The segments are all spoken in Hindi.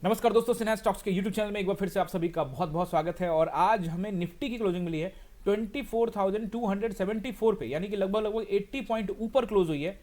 नमस्कार दोस्तों, सिन्हा स्टॉक्स के यूट्यूब चैनल में एक बार फिर से आप सभी का बहुत बहुत स्वागत है। और आज हमें निफ्टी की क्लोजिंग मिली है 24,274 पे, यानी कि लगभग लगभग 80 पॉइंट ऊपर क्लोज हुई है।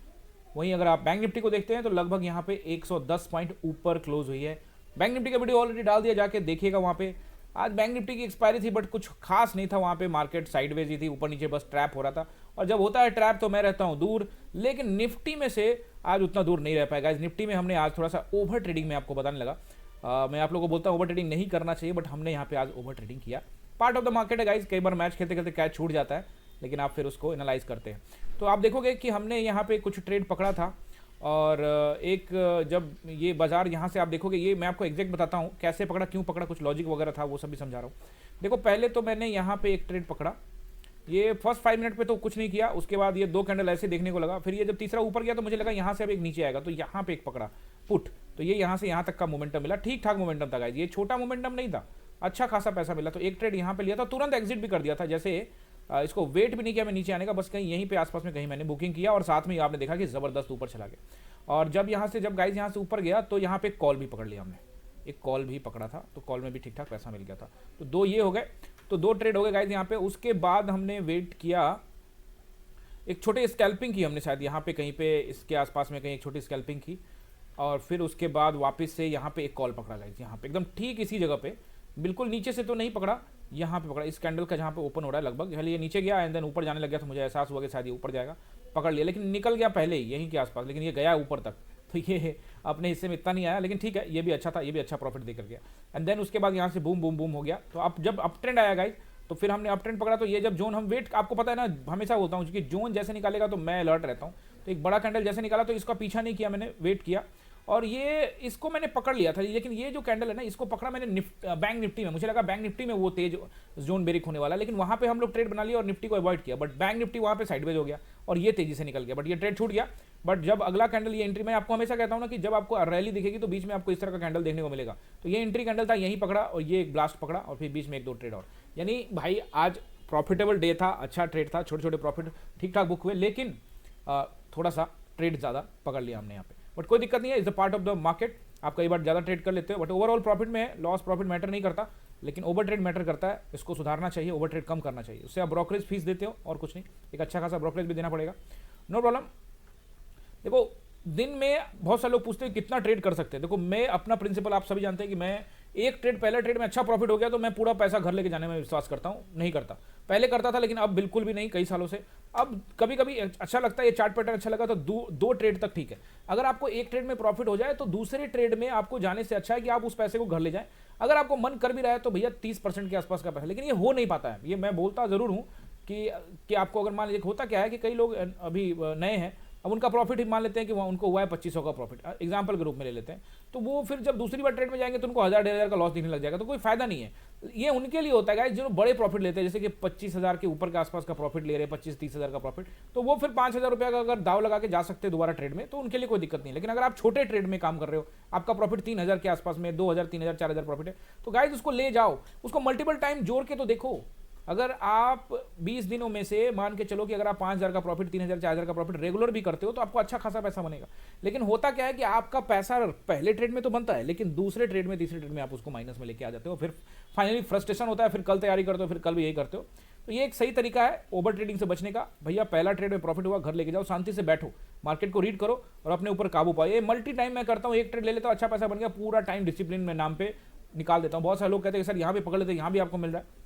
वहीं अगर आप बैंक निफ्टी को देखते हैं तो लगभग यहाँ पे 110 पॉइंट ऊपर क्लोज हुई है। बैंक निफ्टी का वीडियो ऑलरेडी डाल दिया, जाके देखिएगा वहाँ पे। आज बैंक निफ्टी की एक्सपायरी थी बट कुछ खास नहीं था वहाँ पे, मार्केट साइडवेज ही थी, ऊपर नीचे बस ट्रैप हो रहा था। और जब होता है ट्रैप तो मैं रहता हूँ दूर, लेकिन निफ्टी में से आज उतना दूर नहीं रह पाएगा। इस निफ्टी में हमने आज थोड़ा सा ओवर ट्रेडिंग में आपको बताने लगा। मैं आप लोगों को बोलता हूँ ओवर ट्रेडिंग नहीं करना चाहिए, बट हमने यहाँ पे आज ओवर ट्रेडिंग किया। पार्ट ऑफ द मार्केट है गाइज, कई बार मैच खेलते खेलते कैच छूट जाता है, लेकिन आप फिर उसको एनालाइज करते हैं। तो आप देखोगे कि हमने यहाँ पे कुछ ट्रेड पकड़ा था। और एक जब ये बाजार यहाँ से आप देखोगे, ये मैं आपको एग्जैक्ट बताता हूँ कैसे पकड़ा, क्यों पकड़ा, कुछ लॉजिक वगैरह था वो सब भी समझा रहा हूँ। देखो, पहले तो मैंने यहाँ पे एक ट्रेड पकड़ा। ये फर्स्ट 5 मिनट पे तो कुछ नहीं किया, उसके बाद ये 2 कैंडल ऐसे देखने को लगा। फिर ये जब तीसरा ऊपर गया तो मुझे लगा यहाँ से अब एक नीचे आएगा, तो यहाँ पे एक पकड़ा पुट। तो ये यहाँ से यहाँ तक का मोमेंटम मिला, ठीक ठाक मोमेंटम था गाइस, ये छोटा मोमेंटम नहीं था, अच्छा खासा पैसा मिला। तो एक ट्रेड यहाँ पे लिया था, तुरंत एग्जिट भी कर दिया था। जैसे इसको वेट भी नहीं किया मैं नीचे आने का, बस कहीं यहीं पे आसपास में कहीं मैंने बुकिंग किया और साथ में आपने देखा कि ज़बरदस्त ऊपर चला गया। और जब यहाँ से जब गाइस यहाँ से ऊपर गया तो यहाँ पे कॉल भी पकड़ लिया हमने, एक कॉल भी पकड़ा था, तो कॉल में भी ठीक ठाक पैसा मिल गया था। तो 2 ये हो गए, तो 2 ट्रेड हो गए गाइस यहाँ पे। उसके बाद हमने वेट किया, एक छोटे स्कैल्पिंग की हमने, शायद यहाँ पे कहीं पे इसके आसपास में कहीं एक छोटी स्कैल्पिंग की। और फिर उसके बाद वापस से यहाँ पे एक कॉल पकड़ा गाइस, यहाँ पे एकदम ठीक इसी जगह पे, बिल्कुल नीचे से तो नहीं पकड़ा, यहाँ पे पकड़ा, इस कैंडल का जहाँ पे ओपन हो रहा है लगभग। पहले ये नीचे गया एंड देन ऊपर जाने लग गया, तो मुझे एहसास हुआ कि शायद ये ऊपर जाएगा, पकड़ लिया, लेकिन निकल गया पहले ही यहीं के आसपास, लेकिन ये गया ऊपर तक। तो ये अपने हिस्से में इतना नहीं आया, लेकिन ठीक है, ये भी अच्छा था, ये भी अच्छा प्रॉफिट देकर गया। एंड देन उसके बाद यहाँ से बूम बूम बूम हो गया। तो अब जब अप ट्रेंड आया गाइस, तो फिर हमने अप ट्रेंड पकड़ा। तो ये जब जोन, हम वेट, आपको पता है ना, हमेशा बोलता हूँ कि जोन जैसे निकालेगा तो मैं अलर्ट रहता हूँ। तो एक बड़ा कैंडल जैसे निकाला तो इसका पीछा नहीं किया मैंने, वेट किया और ये इसको मैंने पकड़ लिया था। लेकिन ये जो कैंडल है ना, इसको पकड़ा मैंने बैंक निफ्टी में। मुझे लगा बैंक निफ्टी में वो तेज जोन ब्रेक होने वाला, लेकिन वहाँ पे हम लोग ट्रेड बना लिया और निफ्टी को अवॉइड किया। बट बैंक निफ्टी वहाँ पे साइडवेज हो गया और ये तेजी से निकल गया, बट ये ट्रेड छूट गया। बट जब अगला कैंडल, ये एंट्री, मैं आपको हमेशा कहता हूँ ना कि जब आपको रैली दिखेगी तो बीच में आपको इस तरह का कैंडल देखने को मिलेगा। तो ये एंट्री कैंडल था, यहीं पकड़ा और ये एक ब्लास्ट पकड़ा और फिर बीच में 1-2 ट्रेड और। यानी भाई आज प्रॉफिटेबल डे था, अच्छा ट्रेड था, छोटे छोटे प्रॉफिट ठीक ठाक बुक हुए, लेकिन थोड़ा सा ट्रेड ज़्यादा पकड़ लिया हमने यहाँ पे। बट कोई दिक्कत नहीं है, is the part of the market. आप कई बार ज़्यादा ट्रेड कर लेते हो, बट ओवरऑल प्रॉफिट में है, लॉस प्रॉफिट मैटर नहीं करता, लेकिन ओवर ट्रेड मैटर करता है। इसको सुधारना चाहिए, ओवर ट्रेड कम करना चाहिए, उससे आप ब्रोकरेज फीस देते हो और कुछ नहीं, एक अच्छा खासा ब्रोकरेज भी देना पड़ेगा, नो प्रॉब्लम। देखो, दिन में बहुत सारे लोग पूछते हैं कितना ट्रेड कर सकते हैं। देखो, मैं अपना प्रिंसिपल आप सभी जानते हैं कि मैं एक ट्रेड, पहले ट्रेड में अच्छा प्रॉफिट हो गया तो मैं पूरा पैसा घर लेके जाने में विश्वास करता हूँ, नहीं करता। पहले करता था, लेकिन अब बिल्कुल भी नहीं, कई सालों से। अब कभी कभी अच्छा लगता है, ये चार्ट पैटर्न अच्छा लगा तो दो ट्रेड तक ठीक है। अगर आपको एक ट्रेड में प्रॉफिट हो जाए तो दूसरे ट्रेड में आपको जाने से अच्छा है कि आप उस पैसे को घर ले जाएं। अगर आपको मन कर भी रहा है तो भैया 30% के आसपास का पैसा, लेकिन ये हो नहीं पाता है। ये मैं बोलता जरूर हूँ कि आपको अगर मान लीजिए, होता क्या है कि कई लोग अभी नए हैं, अब उनका प्रॉफिट ही मान लेते हैं कि उनको हुआ है 2500 का प्रॉफिट, एग्जाम्पल के रूप में ले लेते हैं। तो वो फिर जब दूसरी बार ट्रेड में जाएंगे तो उनको 1000-1500 का लॉस दिखने लग जाएगा, तो कोई फायदा नहीं है। ये उनके लिए होता है गाइस जो बड़े प्रॉफिट लेते हैं, जैसे कि 25,000 के ऊपर के आसपास का प्रॉफिट ले रहे हैं, 25-30 हज़ार का प्रॉफिट, तो वो फिर 5,000 रुपये का अगर दाव लगा के जा सकते हैं दोबारा ट्रेड में, तो उनके लिए कोई दिक्कत नहीं। लेकिन अगर आप छोटे ट्रेड में काम कर रहे हो, आपका प्रॉफिट 3,000 के आसपास में, 2,000, 3,000, 4,000 प्रॉफिट है, तो गाइस उसको ले जाओ, उसको मल्टीपल टाइम जोड़ के तो देखो। अगर आप 20 दिनों में से मान के चलो कि अगर आप 5,000 का प्रॉफिट, 3,000, 4,000 का प्रॉफिट रेगुलर भी करते हो तो आपको अच्छा खासा पैसा बनेगा। लेकिन होता क्या है कि आपका पैसा पहले ट्रेड में तो बनता है, लेकिन दूसरे ट्रेड में, तीसरे ट्रेड में आप उसको माइनस में लेके आ जाते हो, फिर फाइनली फ्रस्ट्रेशन होता है, फिर कल तैयारी करते हो, फिर कल भी यही करते हो। तो ये एक सही तरीका है ओवर ट्रेडिंग से बचने का। भैया पहला ट्रेड में प्रॉफिट हुआ, घर लेके जाओ, शांति से बैठो, मार्केट को रीड करो और अपने ऊपर काबू पाओ। ये मल्टी टाइम मैं करता हूँ, एक ट्रेड ले लेता हूँ, अच्छा पैसा बन गया, पूरा टाइम डिसिप्लिन में नाम पे निकाल देता हूँ। बहुत सारे लोग कहते हैं सर यहाँ भी पकड़ लेते हैं, यहाँ भी आपको मिल रहा है।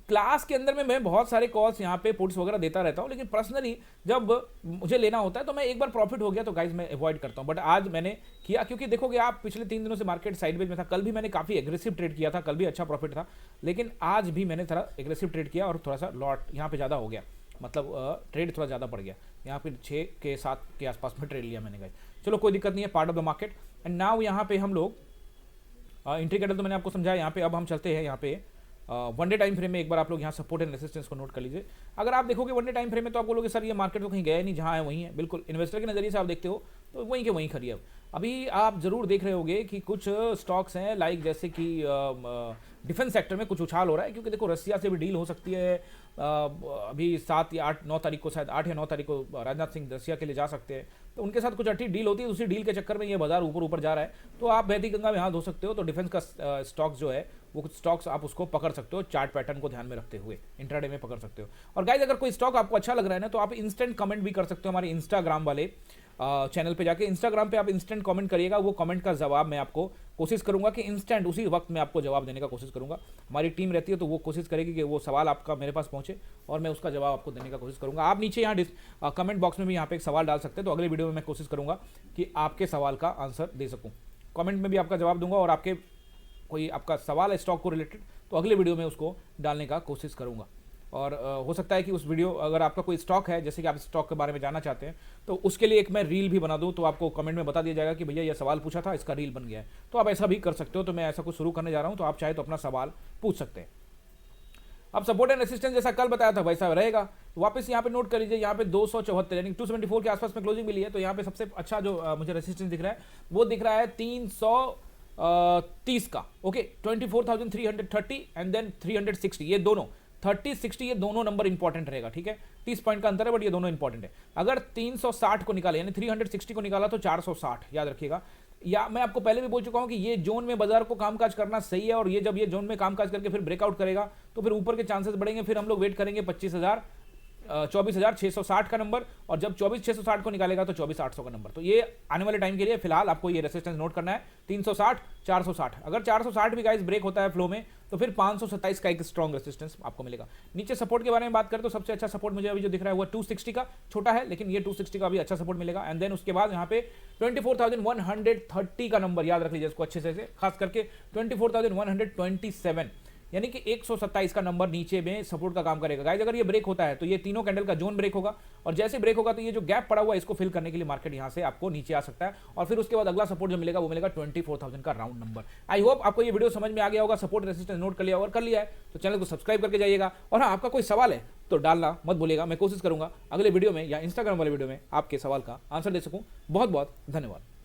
क्लास के अंदर में मैं बहुत सारे कॉल्स यहाँ पे पुट्स वगैरह देता रहता हूँ, लेकिन पर्सनली जब मुझे लेना होता है तो मैं एक बार प्रॉफिट हो गया तो गाइज मैं अवॉइड करता हूँ। बट आज मैंने किया, क्योंकि देखोगे आप पिछले 3 दिनों से मार्केट साइडवेज में था। कल भी मैंने काफ़ी एग्रेसिव ट्रेड किया था, कल भी अच्छा प्रॉफिट था, लेकिन आज भी मैंने थोड़ा एग्रेसिव ट्रेड किया और थोड़ा सा लॉट यहाँ पे ज़्यादा हो गया, मतलब ट्रेड थोड़ा ज़्यादा पड़ गया। यहाँ पे 6 के 7 के आसपास में ट्रेड लिया मैंने गाइज। चलो कोई दिक्कत नहीं है, part of the market. And now यहाँ पे हम लोग एंट्री कैंडल तो मैंने आपको समझाया। यहाँ पे अब हम चलते हैं यहाँ पे वन डे टाइम फ्रेम में। एक बार आप लोग यहाँ सपोर्ट एंड रेसिस्टेंस को नोट कर लीजिए। अगर आप देखोगे वन डे टाइम फ्रेम में तो आप बोलोगे सर ये मार्केट तो कहीं गया नहीं, जहाँ है वहीं है। बिल्कुल, इन्वेस्टर के नज़रिए से आप देखते हो तो वहीं के वहीं खड़ी है। अभी आप जरूर देख रहे होगे कि कुछ स्टॉक्स हैं लाइक जैसे कि डिफेंस सेक्टर में कुछ उछाल हो रहा है, क्योंकि देखो रसिया से भी डील हो सकती है। अभी 7 या 9 तारीख को, शायद 8 या 9 तारीख को राजनाथ सिंह रसिया के लिए जा सकते हैं, तो उनके साथ कुछ अच्छी डील होती है। उसी डील के चक्कर में ये बाजार ऊपर ऊपर जा रहा है, तो आप बहती गंगा में हाथ धो सकते हो। तो डिफेंस का स्टॉक्स जो है वो कुछ स्टॉक्स आप उसको पकड़ सकते हो, चार्ट पैटर्न को ध्यान में रखते हुए इंट्राडे में पकड़ सकते हो। और गाइस अगर कोई स्टॉक आपको अच्छा लग रहा है ना, तो आप इंस्टेंट कमेंट भी कर सकते हो हमारे इंस्टाग्राम वाले चैनल पे जाके। इंस्टाग्राम पे आप इंस्टेंट कमेंट करिएगा, वो कमेंट का जवाब मैं आपको कोशिश करूंगा कि इंस्टेंट उसी वक्त में आपको जवाब देने का कोशिश करूंगा। हमारी टीम रहती है तो वो कोशिश करेगी कि वो सवाल आपका मेरे पास पहुंचे और मैं उसका जवाब आपको देने का कोशिश करूंगा। आप नीचे यहाँ कमेंट बॉक्स में भी यहाँ पे एक सवाल डाल सकते हैं, तो अगले वीडियो में मैं कोशिश करूंगा कि आपके सवाल का आंसर दे सकूँ। कमेंट में भी आपका जवाब दूंगा, और आपके कोई आपका सवाल है स्टॉक को रिलेटेड तो अगले वीडियो में उसको डालने का कोशिश करूंगा। और हो सकता है कि उस वीडियो, अगर आपका कोई स्टॉक है, जैसे कि आप स्टॉक के बारे में जानना चाहते हैं, तो उसके लिए एक मैं रील भी बना दूं, तो आपको कमेंट में बता दिया जाएगा कि भैया ये सवाल पूछा था, इसका रील बन गया है। तो आप ऐसा भी कर सकते हो। तो मैं ऐसा कुछ शुरू करने जा रहा हूं, तो आप चाहे तो अपना सवाल पूछ सकते हैं। अब सपोर्ट एंड रेसिस्टेंस जैसा कल बताया था वैसा रहेगा। तो वापस यहाँ पे नोट कर लीजिए, यहाँ पे 274 यानी 274 के आसपास में क्लोजिंग मिली है। तो यहाँ पे सबसे अच्छा जो मुझे रेसिस्टेंस दिख रहा है वो दिख रहा है 330 का। ओके, 24,330 एंड देन 360, ये दोनों 30-60 ये दोनों नंबर इंपॉर्टेंट रहेगा। ठीक है, 30 पॉइंट का अंतर है, बट ये दोनों इंपॉर्टेंट है। अगर 360 को निकाले यानी 360 को निकाला तो 460 याद रखिएगा। या मैं आपको पहले भी बोल चुका हूं कि ये जोन में बाजार को कामकाज करना सही है, और ये जब ये जोन में कामकाज करके फिर ब्रेकआउट करेगा तो फिर ऊपर के चांसेस बढ़ेंगे। फिर हम लोग वेट करेंगे 24,660 का नंबर, और जब 24,660 को निकालेगा तो 24,800 का नंबर। तो ये आने वाले टाइम के लिए फिलहाल आपको ये रेसिस्टेंस नोट करना है 360, 460। अगर 460 भी गाइस ब्रेक होता है फ्लो में तो फिर 527 का एक स्ट्रॉन्ग रेसिस्टेंस आपको मिलेगा। नीचे सपोर्ट के बारे में बात करें तो सबसे अच्छा सपोर्ट मुझे अभी जो दिख रहा है वो 260 का, छोटा है लेकिन ये 260 का भी अच्छा सपोर्ट मिलेगा। एंड देन उसके बाद यहाँ पे 24,130 का नंबर याद रख लीजिए इसको अच्छे से, खास करके 24,127 यानी कि 127 का नंबर नीचे में सपोर्ट का काम करेगा। गाइस अगर ये ब्रेक होता है तो ये तीनों कैंडल का जोन ब्रेक होगा, और जैसे ब्रेक होगा तो ये जो गैप पड़ा हुआ है इसको फिल करने के लिए मार्केट यहां से आपको नीचे आ सकता है। और फिर उसके बाद अगला सपोर्ट जो मिलेगा वो मिलेगा 24,000 का राउंड नंबर। आई होप आपको ये वीडियो समझ में आ गया होगा, सपोर्ट रेसिस्टेंस नोट कर लिया, और कर लिया है तो चैनल को सब्सक्राइब करके जाइएगा। और हाँ, आपका कोई सवाल है तो डालना मत भूलिएगा, मैं कोशिश करूंगा अगले वीडियो में या इंस्टाग्राम वाले वीडियो में आपके सवाल का आंसर दे सकूं। बहुत बहुत धन्यवाद।